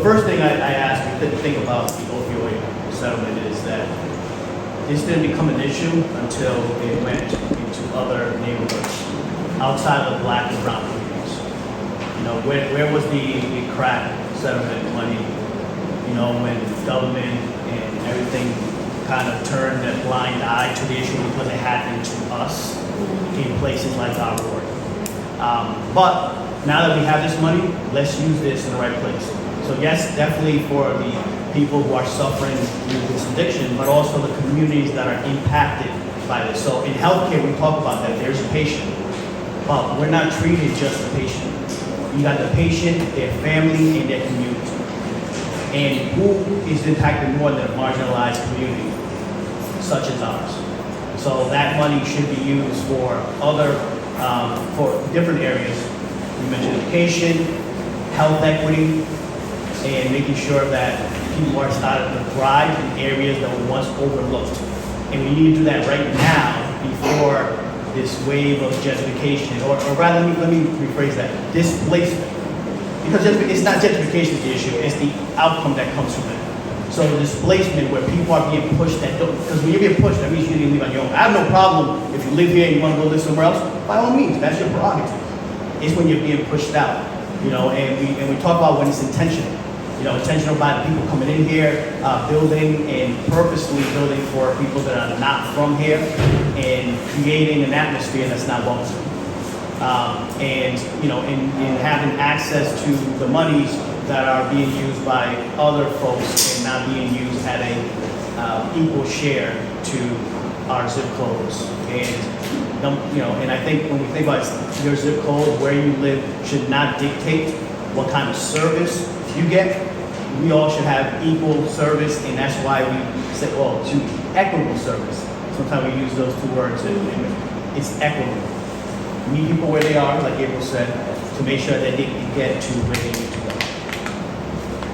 first thing I asked you to think about the opioid settlement is that this didn't become an issue until it went into other neighborhoods outside of the black and brown communities. You know, where was the crack settlement money? You know, when government and everything kind of turned a blind eye to the issue because it happened to us in places like our ward. But now that we have this money, let's use this in the right place. So yes, definitely for the people who are suffering with this addiction, but also the communities that are impacted by this. So in healthcare, we talk about that. There's a patient, but we're not treating just the patient. You got the patient, their family, and their community. And who is impacted more than a marginalized community, such as ours? So that money should be used for other, for different areas. We mentioned education, health equity, and making sure that people are starting to thrive in areas that were once overlooked. And we need to do that right now before this wave of gentrification, or rather, let me rephrase that, displacement. Because it's not gentrification is the issue, it's the outcome that comes from it. So displacement, where people are being pushed that don't, because when you're being pushed, that means you didn't leave on your own. I have no problem if you live here and you want to go live somewhere else, by all means, that's your prerogative. It's when you're being pushed out, you know, and we talk about when it's intentional. You know, intentional by the people coming in here, building and purposely building for people that are not from here, and creating an atmosphere that's not welcome. And you know, in having access to the monies that are being used by other folks and not being used at a equal share to our zip codes. And you know, and I think when we think about your zip code, where you live should not dictate what kind of service you get. We all should have equal service, and that's why we say, well, to equitable service. Sometimes we use those two words, and it's equitable. Meet people where they are, like April said, to make sure that they can get to where they need to go.